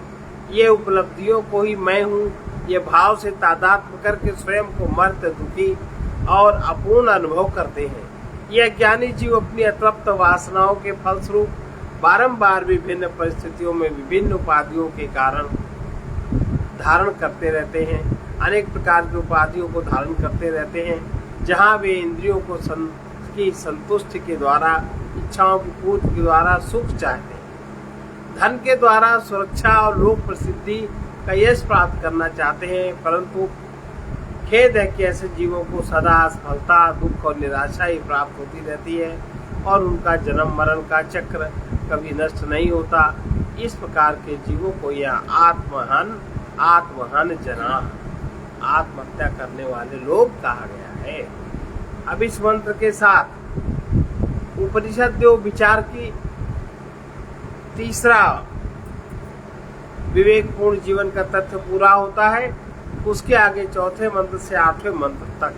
ये उपलब्धियों को ही मैं हूँ ये भाव से तादात्म्य करके स्वयं को मर्त दुखी और अपूर्ण अनुभव करते हैं। यह ज्ञानी जीव अपनी अतृप्त वासनाओं के फलस्वरूप बारंबार विभिन्न परिस्थितियों में विभिन्न उपाधियों के कारण धारण करते रहते हैं। अनेक प्रकार की उपाधियों को धारण करते रहते हैं जहाँ वे इंद्रियों को की संतुष्टि के द्वारा इच्छाओं की पूर्ति के द्वारा सुख चाहते हैं, धन के द्वारा सुरक्षा और लोक प्रसिद्धि का यश प्राप्त करना चाहते हैं, परंतु खेद है कि ऐसे जीवों को सदा असफलता दुख और निराशा ही प्राप्त होती रहती है और उनका जन्म मरण का चक्र कभी नष्ट नहीं होता। इस प्रकार के जीवों को यह आत्महन जना आत्महत्या करने वाले लोग कहा गया है। अब इस मंत्र के साथ उपनिषद जो विचार की तीसरा विवेकपूर्ण जीवन का तथ्य पूरा होता है। उसके आगे चौथे मंत्र से आठवें मंत्र तक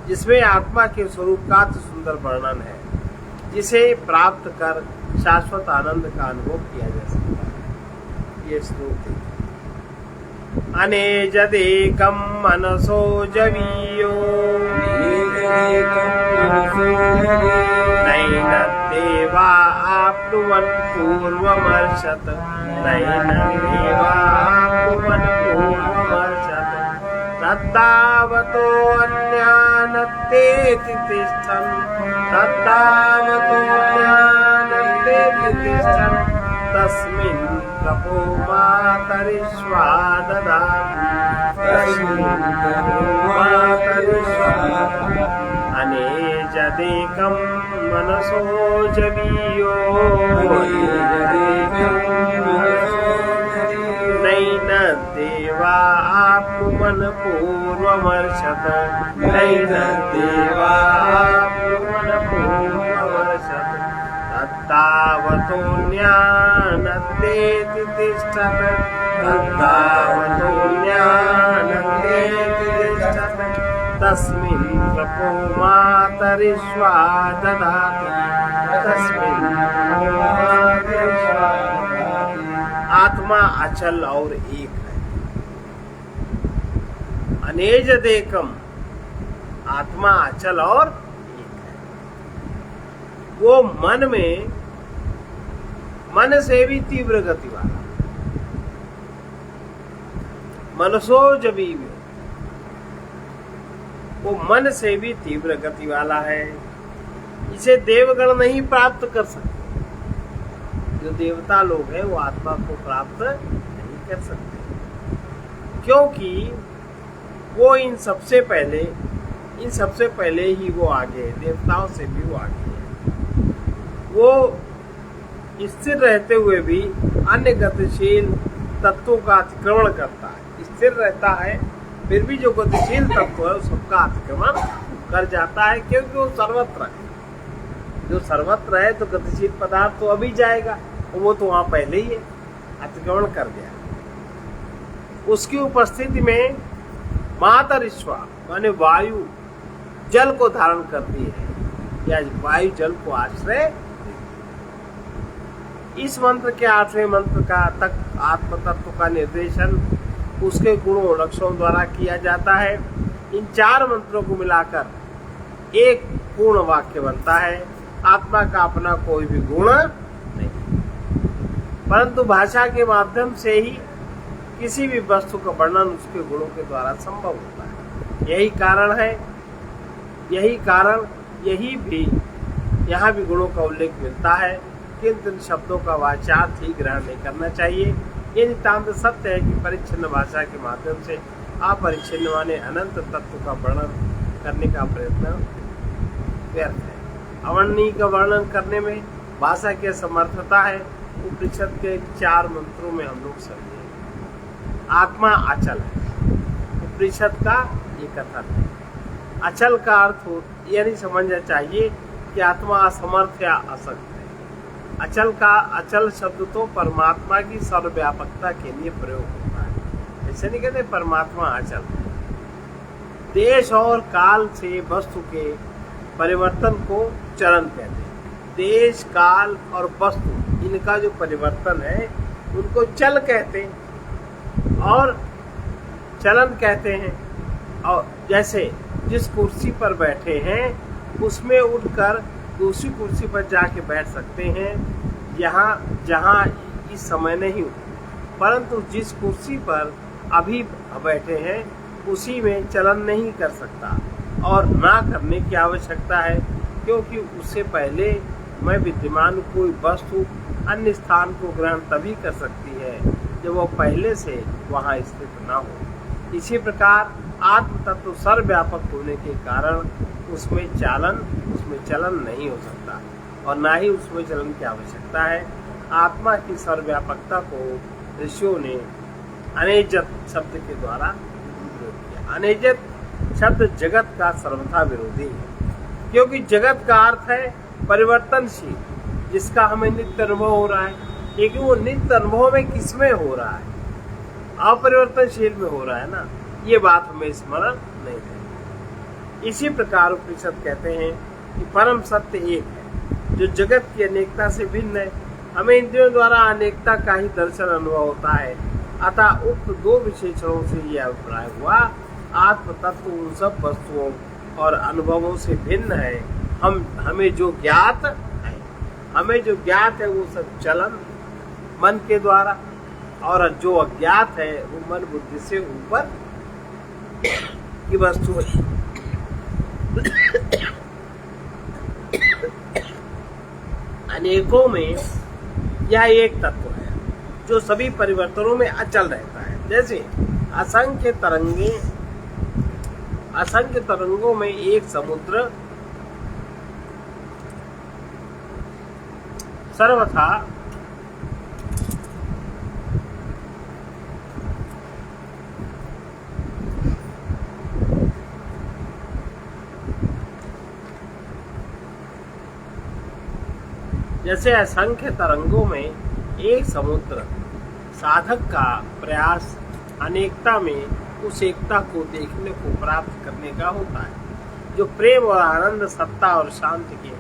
जिसमें आत्मा के स्वरूप का अति सुंदर वर्णन है जिसे प्राप्त कर शाश्वत आनंद का अनुभव किया जा सकता है। ये श्लोक अनेजदेकं मनसो जवीयो नैनदेवा आप्नुवन् पूर्वमर्षत् नैनदेवा आप्नुवन् पूर्वमर्षत् तद्धावतो अन्यानत्तेति तिष्ठन् तद्धावतो अन्यानत्तेति तिष्ठन् तस्मिन् तपो मातरिश्वा ददाति तस्मिन् तपो मातरिश्वा अनेजदेकं मनसो जवीयो नैनदेवा आप्नुवन् पूर्वमर्षत् नैनदेवा आप्नुवन् पूर्वमर्षत् तद्धावतो ज्ञानत्तेति तिष्ठत् तद्धावतो ज्ञानत्तेति तिष्ठत् तस्मिन् तपो मातरिश्वा ददाति तस्मिन् तपो मातरिश्वा ददाति। आत्मा अचल और एक है। अनेजदेकम आत्मा अचल और वो मन से भी तीव्र गति वाला मनसो जबी में वो मन से भी तीव्र गति वाला है। इसे देवगण नहीं प्राप्त कर सकते। जो देवता लोग हैं वो आत्मा को प्राप्त नहीं कर सकते क्योंकि वो इन सबसे पहले ही वो आगे है। देवताओं से भी वो आगे है। वो स्थिर रहते हुए भी अन्य गतिशील तत्वों का अतिक्रमण करता है। स्थिर रहता है फिर भी जो गतिशील तत्व है सबका अतिक्रमण कर जाता है क्योंकि वो सर्वत्र है। जो सर्वत्र है तो गतिशील पदार्थ तो अभी जाएगा, वो तो वहां पहले ही है, अतिक्रमण कर गया। उसकी उपस्थिति में मातरिश्वा माने वायु जल को धारण करती है या वायु जल को आश्रय। इस मंत्र के आठवें मंत्र का तक आत्म तत्व का निर्देशन उसके गुणों और लक्षणों द्वारा किया जाता है। इन 4 मंत्रों को मिलाकर एक पूर्ण वाक्य बनता है। आत्मा का अपना कोई भी गुण नहीं, परंतु भाषा के माध्यम से ही किसी भी वस्तु का वर्णन उसके गुणों के द्वारा संभव होता है। यही भी यहाँ भी गुणों का उल्लेख मिलता है, किंतु इन शब्दों का वाच्यार्थ ही ग्रहण नहीं करना चाहिए। ये नितांत सत्य है कि परिच्छिन्न भाषा के माध्यम से अपरिच्छिन्न माने अनंत तत्व का वर्णन करने का प्रयत्न व्यर्थ है। अवर्णनीय का वर्णन करने में भाषा की असमर्थता है। उपनिषद के 4 मंत्रों में हम लोग समझे आत्मा अचल है। उपनिषद का ये कथन है। अचल का अर्थ यह नहीं समझना चाहिए कि आत्मा असमर्थ या असक्त है। अचल शब्द तो परमात्मा की सर्वव्यापकता के लिए प्रयोग होता है। ऐसे नहीं कहते परमात्मा अचल है। देश और काल से वस्तु के परिवर्तन को चलन कहते हैं। देश, काल और वस्तु इनका जो परिवर्तन है उनको चल कहते हैं और चलन कहते हैं। और जैसे जिस कुर्सी पर बैठे हैं उसमें उठकर दूसरी कुर्सी पर जाके बैठ सकते हैं जहाँ इस समय नहीं, परंतु जिस कुर्सी पर अभी बैठे हैं उसी में चलन नहीं कर सकता और ना करने की आवश्यकता है, क्योंकि उससे पहले मैं विद्यमान कोई वस्तु अन्य स्थान को ग्रहण तभी कर सकती है जब वो पहले से वहाँ स्थित ना हो। इसी प्रकार आत्म तत्व सर्वव्यापक होने के कारण उसमें चलन नहीं हो सकता और ना ही उसमें चलन की आवश्यकता है। आत्मा की सर्वव्यापकता को ऋषियों ने अनेजत शब्द के द्वारा प्रयोग किया। अनेजत शब्द जगत का सर्वथा विरोधी है, क्योंकि जगत का अर्थ है परिवर्तनशील, जिसका हमें नित्य अनुभव हो रहा है। लेकिन वो नित्य अनुभव में किसमें हो रहा है? अपरिवर्तनशील में हो रहा है ना। ये बात हमें स्मरण नहीं है। इसी प्रकार उपनिषद कहते हैं कि परम सत्य एक है जो जगत की अनेकता से भिन्न है। हमें इंद्रियों द्वारा अनेकता का ही दर्शन अनुभव होता है। अतः उक्त 2 विशेषणों से यह अभिप्राय हुआ, आत्म तत्व उन सब वस्तुओं और अनुभवों से भिन्न है। हमें जो ज्ञात है वो सब चलन मन के द्वारा, और जो अज्ञात है वो मन बुद्धि से ऊपर की वस्तु है। अनेकों में यह एक तत्व है जो सभी परिवर्तनों में अचल रहता है। जैसे असंख्य तरंगों में एक समुद्र सर्वथा जैसे असंख्य तरंगों में एक समुद्र, साधक का प्रयास अनेकता में उस एकता को देखने को प्राप्त करने का होता है, जो प्रेम और आनंद, सत्ता और शांति के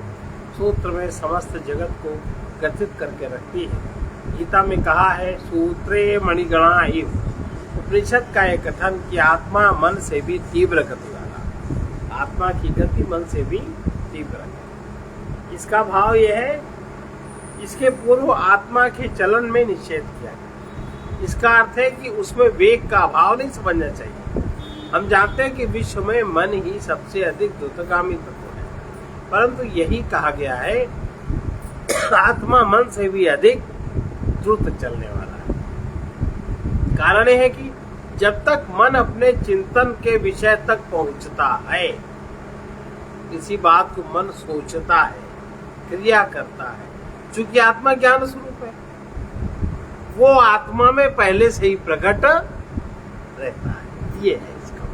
सूत्र में समस्त जगत को गठित करके रखती है। गीता में कहा है, सूत्रे मणिगणा इव। उपनिषद का एक कथन कि आत्मा मन से भी तीव्र गति वाला, आत्मा की गति मन से भी तीव्र है। इसका भाव यह है, इसके पूर्व आत्मा के चलन में निषेध किया गया। इसका अर्थ है कि उसमें वेग का अभाव नहीं समझना चाहिए। हम जानते हैं कि विश्व में मन ही सबसे अधिक द्रुतगामी तत्व है, परंतु यही कहा गया है आत्मा मन से भी अधिक द्रुत चलने वाला है। कारण यह है कि जब तक मन अपने चिंतन के विषय तक पहुंचता है, किसी बात को मन सोचता है, क्रिया करता है, चूंकि आत्मा ज्ञान स्वरूप है, वो आत्मा में पहले से ही प्रकट रहता है। ये है इसका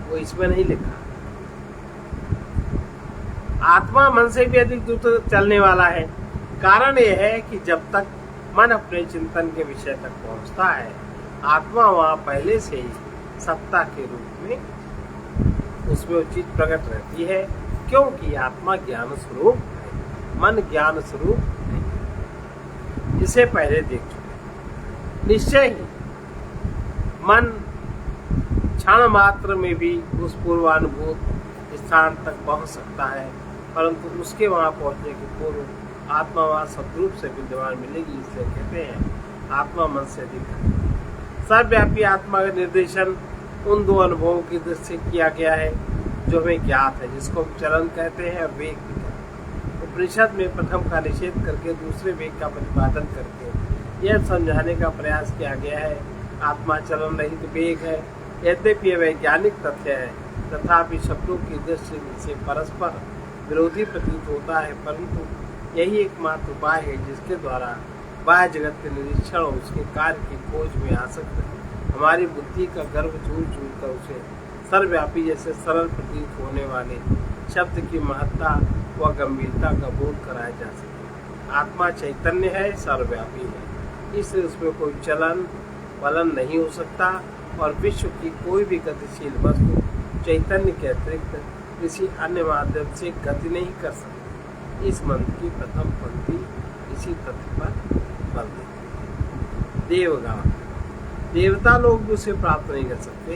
वो इसमें नहीं लिखा। आत्मा मन से भी अधिक द्रुत चलने वाला है। कारण यह है कि जब तक मन अपने चिंतन के विषय तक पहुंचता है, आत्मा वहां पहले से ही सत्ता के रूप में उसमें उचित प्रकट रहती है, क्योंकि आत्मा ज्ञान स्वरूप है, मन ज्ञान स्वरूप नहीं, जिसे पहले देख चुके। निश्चय ही मन क्षण मात्र में भी उस पूर्वानुभूत स्थान तक पहुंच सकता है, परंतु उसके वहां पहुंचने के पूर्व आत्मा वहां सद्रूप से विद्यमान मिलेगी। इसलिए कहते हैं आत्मा मन से अधिक। सर्वव्यापी आत्मा का निर्देशन उन दो अनुभवों की दृष्टि से किया गया है जो हमें ज्ञात है, जिसको हम चलन कहते हैं और वेग भी कहते हैं। उपनिषद में प्रथम का निषेध करके दूसरे वेग का प्रतिपादन करके यह समझाने का प्रयास किया गया है आत्मा चलन रहित वेग है। यद्यपि यह वैज्ञानिक तथ्य है, तथापि शब्दों की दृष्टि से परस्पर विरोधी प्रतीत होता है, परंतु यही एकमात्र उपाय है जिसके द्वारा बाह्य जगत के निरीक्षण और उसके कार्य की खोज में आसक्त हमारी बुद्धि का गर्व चूर कर उसे सर्वव्यापी जैसे सरल प्रतीत होने वाले शब्द की महत्ता व गंभीरता का बोध कराया जा सके। आत्मा चैतन्य है, सर्वव्यापी है, इसलिए उसमें कोई चलन वलन नहीं हो सकता और विश्व की कोई भी गतिशील वस्तु चैतन्य के अतिरिक्त किसी अन्य माध्यम से गति नहीं कर सकती। इस मंत्र की प्रथम पंक्ति इसी तथ्य पर बल देती है। देवगान, देवता लोग भी उसे प्राप्त नहीं कर सकते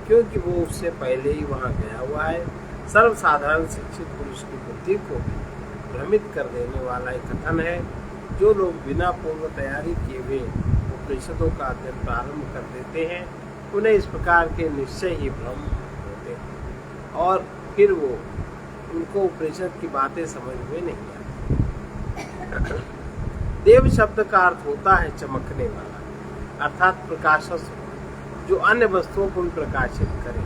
क्योंकि वो उससे पहले ही वहां गया हुआ है। सर्वसाधारण शिक्षित पुरुष की बुद्धि को भ्रमित कर देने वाला एक कथन है। जो लोग बिना पूर्व तैयारी किए हुए उपनिषदों का अध्ययन प्रारंभ कर देते हैं उन्हें इस प्रकार के निश्चय ही भ्रम होते हैं और फिर वो उनको उपनिषद की बातें समझ में नहीं आती। देव शब्द का अर्थ होता है चमकने वाला, अर्थात प्रकाशस जो अन्य वस्तुओं को भी प्रकाशित करे।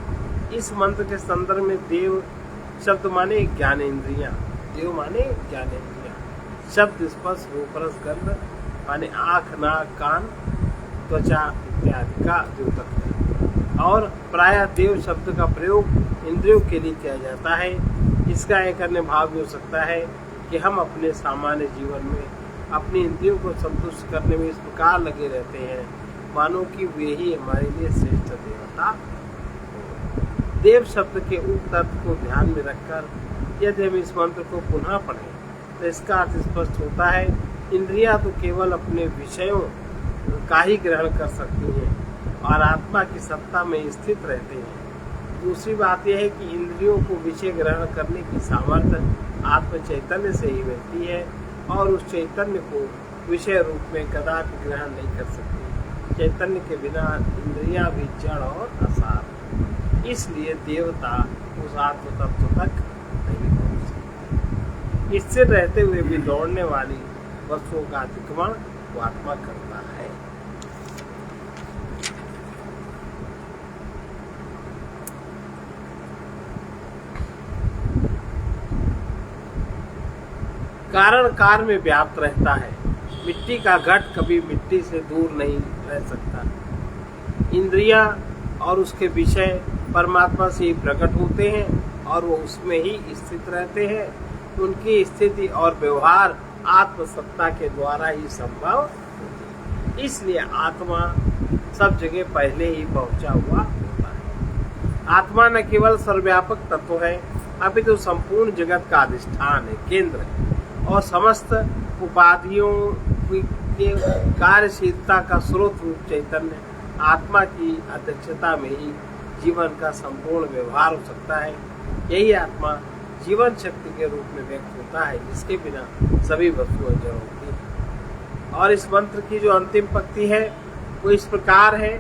इस मंत्र के संदर्भ में देव शब्द माने ज्ञानेंद्रियां, देव माने ज्ञानेंद्रियां, शब्द स्पर्श रूप रस गंध माने आँख नाक कान त्वचा इत्यादि का द्योतक है। और प्रायः देव शब्द का प्रयोग इंद्रियों के लिए किया जाता है। इसका एक अन्य भाव भी हो सकता है कि हम अपने सामान्य जीवन में अपनी इंद्रियों को संतुष्ट करने में इस प्रकार लगे रहते हैं मानो कि वे ही हमारे लिए श्रेष्ठ देवता हो। देव शब्द के उक्त अर्थ को ध्यान में रखकर यदि हम इस मंत्र को पुनः पढ़ें तो इसका अर्थ स्पष्ट होता है। इंद्रियां तो केवल अपने विषयों का ही ग्रहण कर सकती हैं और आत्मा की सत्ता में स्थित रहते हैं। दूसरी बात यह है कि इंद्रियों को विषय ग्रहण करने की सामर्थ्य आत्म चैतन्य से ही मिलती है और उस चैतन्य को विषय रूप में कदापि ग्रहण नहीं कर सकती। चैतन्य के बिना इंद्रियां भी जड़ और असार, इसलिए देवता उस आत्म तत्व तक नहीं पहुंच सकते। स्थिर रहते हुए भी दौड़ने वाली वस्तुओं का अतिक्रमण वो आत्मा करता है। कारण कार में व्याप्त रहता है। मिट्टी का घट कभी मिट्टी से दूर नहीं रह सकता। इंद्रियां और उसके विषय परमात्मा से ही प्रकट होते हैं और वो उसमें ही स्थित रहते हैं। उनकी स्थिति और व्यवहार आत्मसत्ता के द्वारा ही संभव होती है। इसलिए आत्मा सब जगह पहले ही पहुंचा हुआ होता है। आत्मा न केवल सर्वव्यापक तत्व है अपितु संपूर्ण जगत का अधिष्ठान है, केंद्र है और समस्त उपाधियों के कार्यशीलता का स्रोत रूप चैतन्य आत्मा की अध्यक्षता में ही जीवन का संपूर्ण व्यवहार हो सकता है। यही आत्मा जीवन शक्ति के रूप में व्यक्त होता है जिसके बिना सभी वस्तुएं जड़ होती हैं। और इस मंत्र की जो अंतिम पंक्ति है वो इस प्रकार है।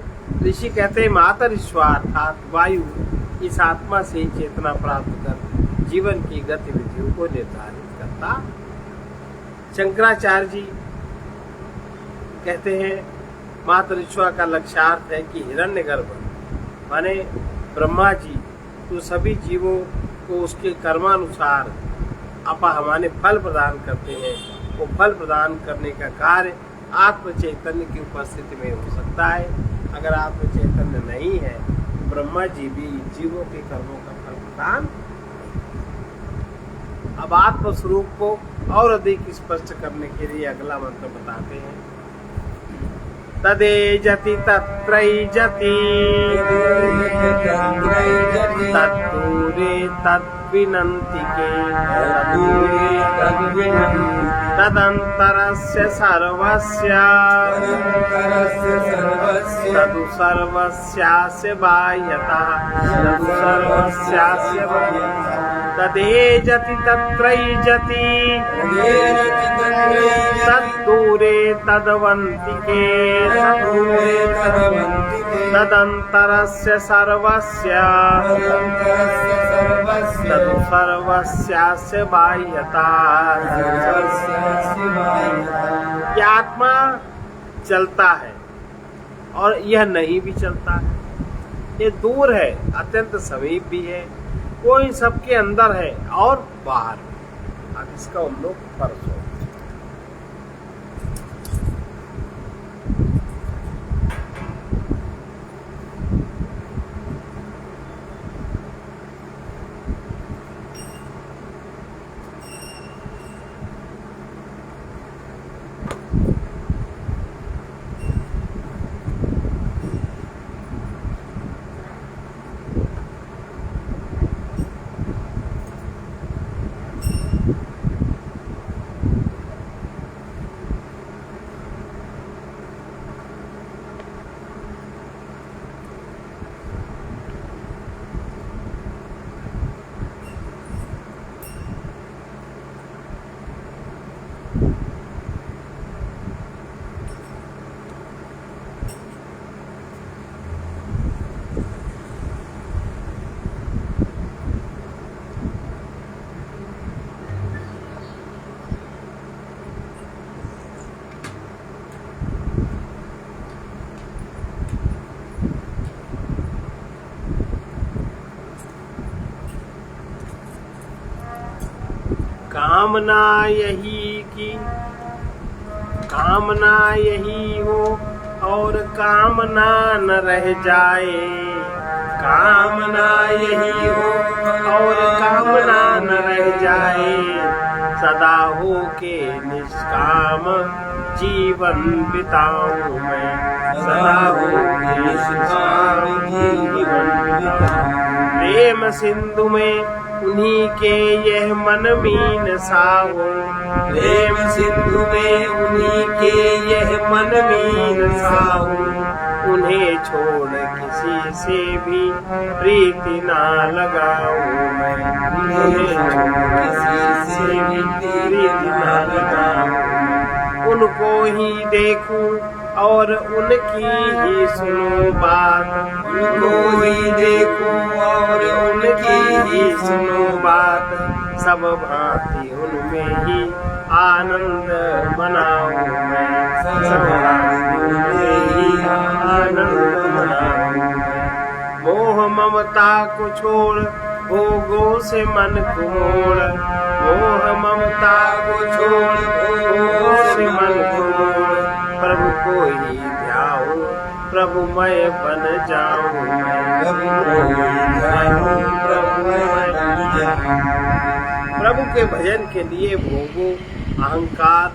ऋषि कहते हैं मातर ईश्वर अर्थात वायु इस आत्मा से ही चेतना प्राप्त कर जीवन की गतिविधियों को निर्धारित करता। शंकराचार्य जी कहते हैं मातृश्वा का लक्ष्यार्थ है कि हिरण्यगर्भ माने ब्रह्मा जी तो सभी जीवों को उसके कर्मानुसार माने फल प्रदान करते हैं। वो फल प्रदान करने का कार्य आत्म चैतन्य की उपस्थिति में हो सकता है। अगर आत्म चैतन्य नहीं है ब्रह्मा जी भी जीवों के कर्मों का फल प्रदान। अब आत्म स्वरूप को और अधिक स्पष्ट करने के लिए अगला मंत्र बताते हैं। तदेजति तत्रैजति तत्तूरे तद्विनन्तिके विनन्ति तदन्तरस्य सर्वस्य तदन्तरस्य सर्वस्य तदु सर्वस्यास्य बाह्यतः तदु सर्वस्यास्य बाह्यतः तदेजति तत्रैजति तदेजति तत्रैजति तद्दूरे तदवन्तिके तद्दूरे तदवन्तिके तदन्तरस्य सर्वस्य तदन्तरस्य सर्वस्य तदु सर्वस्यास्य बाह्यतः सर्वस्यास्य बाह्यतः। ये आत्मा चलता है और यह नहीं भी चलता है, ये दूर है, अत्यंत समीप भी है, वो इन सबके अंदर है और बाहर है। अब इसका हम लोग परसों कामना यही हो और कामना न रह जाए, कामना यही हो और कामना न रह जाए, सदा हो के निष्काम जीवन बिताऊं मैं, सदा हो के निष्काम जीवन बिताऊं। प्रेम सिंधु में उन्हीं के यह मन मीन साहो, प्रेम सिंधु में उन्हीं के यह मन मीन साहो, उन्हें छोड़ किसी से भी प्रीति ना लगाऊं मैं, उन्हें छोड़ किसी से भी प्रीति ना लगाऊं, उनको ही देखूं और उनकी ही सुनो बात, उनको ही देखूं और उनकी ही सुनो बात, सब भांति उनमें ही आनंद मनाऊं मैं, सब भांति उनमें ही आनंद मनाऊं मैं। मोह ममता को छोड़ भोगों से मन को मोड़, मोह ममता को छोड़ भोगों से मन को मोड़, प्रभु को ही ध्याऊं प्रभु मैं बन जाऊं मैं, प्रभु को ही ध्याऊं प्रभु मैं बन जाऊं। प्रभु के भजन के लिए भोगो अहंकार,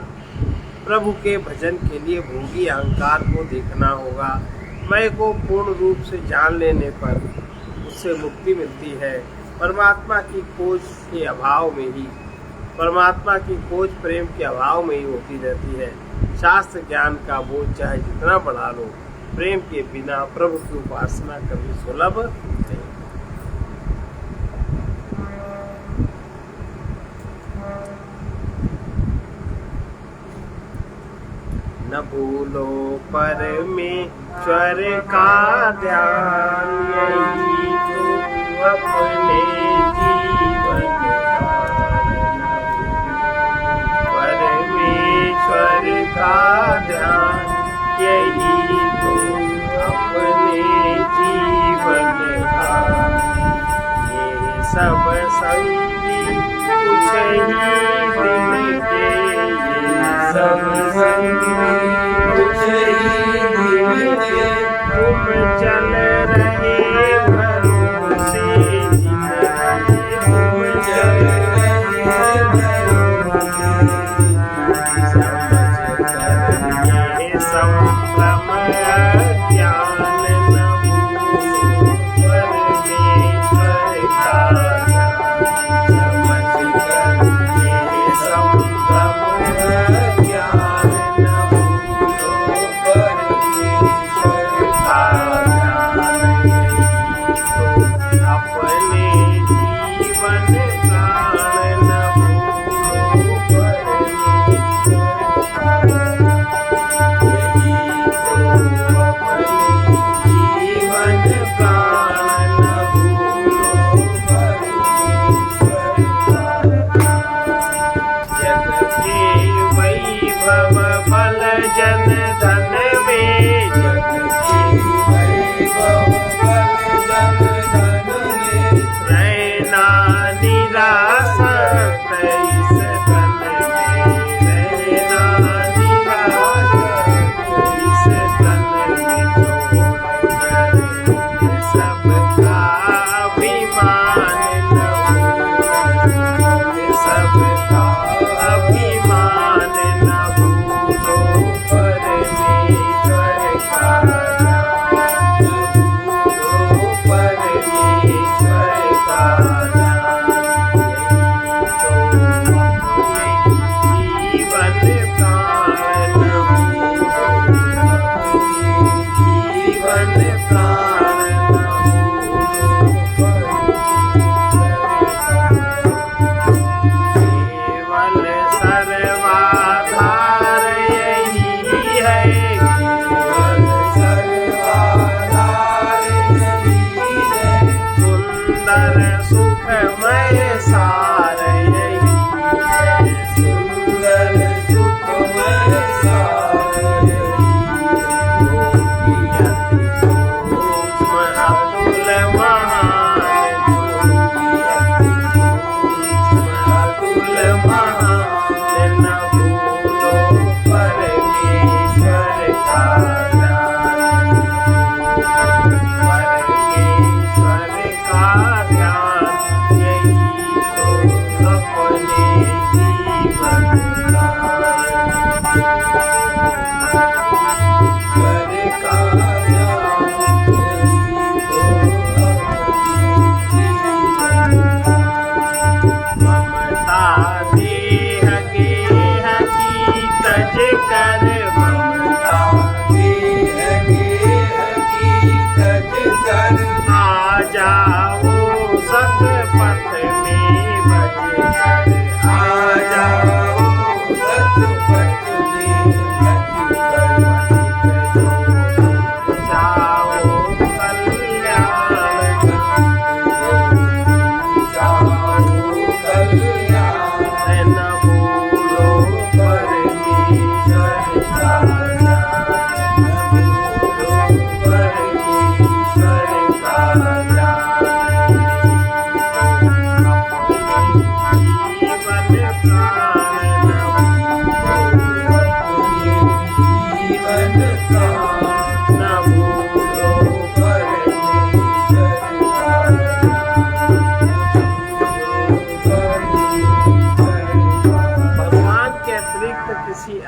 प्रभु के भजन के लिए भोगी अहंकार को देखना होगा। मैं को पूर्ण रूप से जान लेने पर उससे मुक्ति मिलती है। परमात्मा की खोज के अभाव में ही, परमात्मा की खोज प्रेम के अभाव में ही होती रहती है। शास्त्र ज्ञान का बोझ चाहे जितना बढ़ा लो, प्रेम के बिना प्रभु की उपासना कभी सुलभ नहीं। न भूलो परमेश्वर का ध्यान, यही तो अपने जीवन का। परमेश्वर का ध्यान, यही तो अपने जीवन का। ये सब संगी कुछ ही दिन के, ये सब संगी कुछ ही दिन के, तुम चल रहे भरोसे जिंदगी, तुम चल रहे भरोसे समझ कर ये संभ्रम ज्ञान न भूलो परमेश्वर का, समझ कर ये संभ्रम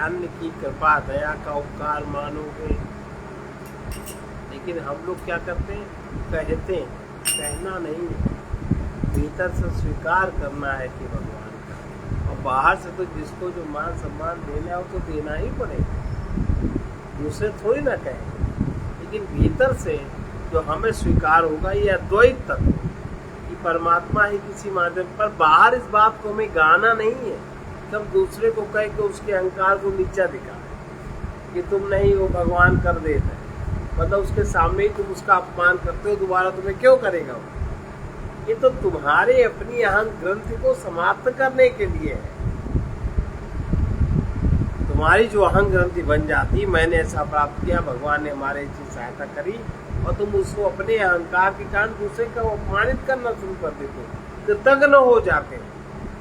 अन्य की कृपा दया का उपकार मानोगे। लेकिन हम लोग क्या करते हैं, कहते हैं, कहना नहीं है, भीतर से स्वीकार करना है कि भगवान का। और बाहर से तो जिसको जो मान सम्मान देना हो तो देना ही पड़ेगा, दूसरे थोड़ी ना कहेंगे। लेकिन भीतर से जो हमें स्वीकार होगा ये अद्वैत तत्व कि परमात्मा ही किसी माध्यम पर, बाहर इस बात को हमें गाना नहीं है कि हम दूसरे को कह के उसके अहंकार को नीचा दिखाएं कि तुम नहीं हो, भगवान कर देता है। मतलब उसके सामने ही तुम उसका अपमान करते हो, दोबारा तुम्हें क्यों करेगा वो? ये तो तुम्हारे अपनी अहं ग्रंथि को समाप्त करने के लिए है। तुम्हारी जो अहं ग्रंथि बन जाती, मैंने ऐसा प्राप्त किया, भगवान ने हमारे इतनी सहायता करी, और तुम उसको अपने अहंकार के कारण दूसरे को अपमानित करना शुरू कर देते हो, कृतज्ञ हो जाते हो।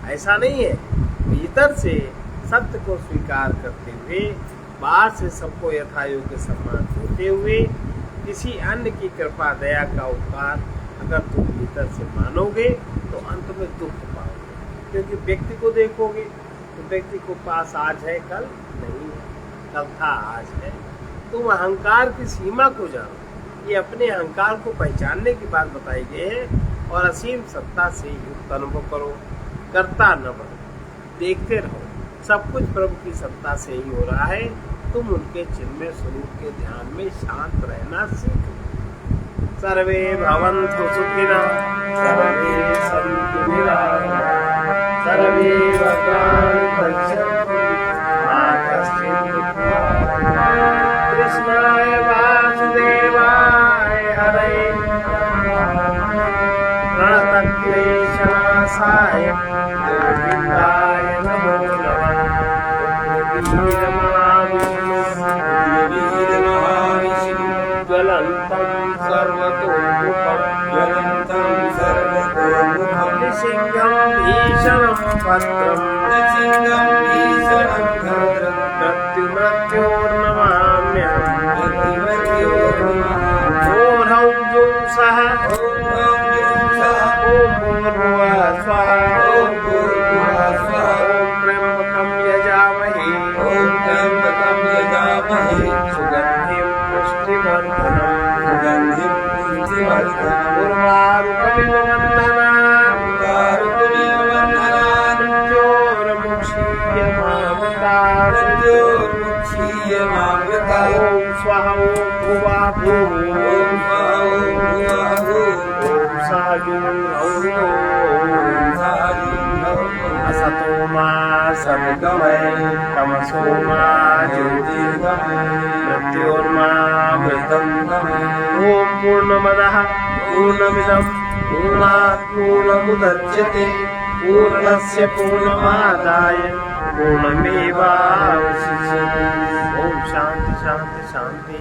ऐसा नहीं है। भीतर से सत्य को स्वीकार करते हुए, बाहर से सबको यथायोग्य सम्मान देते हुए, किसी अन्य की कृपा दया का उपकार अगर तुम भीतर से मानोगे तो अंत में दुख पाओगे। क्योंकि व्यक्ति को देखोगे तो व्यक्ति को पास आज है, कल नहीं है, कल था आज है। तुम अहंकार की सीमा को जानो, ये अपने अहंकार को पहचानने की बात बताई गई है। और असीम सत्ता से युक्त अनुभव करो, करता न बनो, देखते रहो, सब कुछ प्रभु की सत्ता से ही हो रहा है। तुम उनके चिन्मय स्वरूप के ध्यान में शांत रहना सीखो। सर्वे भवन्तु सुखिनः, सर्वे सन्तु निरामयाः, सर्वे भद्राणि पश्यन्तु, मा कश्चित् दुःखभाग्। कृष्णाय वासुदेवाय हरये प्रणतक्लेशनाशाय गोविन्दाय नमो नमः। ज्वलन्तं सर्वतोमुखं निसिंहं भीषणं भद्रं मृत्युर्नमाम्यहम्। ॐ ह्रौं जूं सः ॐ भूर्भुवः स्वः ॐ त्र्यम्बकं यजामहे सुगन्धिं पुष्टिवर्धनम् उर्वारुकमिव बन्धनान् मृत्योर्मुक्षीयमामृतात्। ॐ स्वः ॐ भुवः भूः ॐ सः असतो मा सद्गमय तमसो मा ज्योतिर्गमय मृत्योर्मामृतङ्गमय। ॐ पूर्णमदः पूर्णमिदं पूर्णात् पूर्णमुदच्यते पूर्णस्य पूर्णमादाय पूर्णमेवावशिष्यते। ॐ शान्ति शान्ति शान्ति।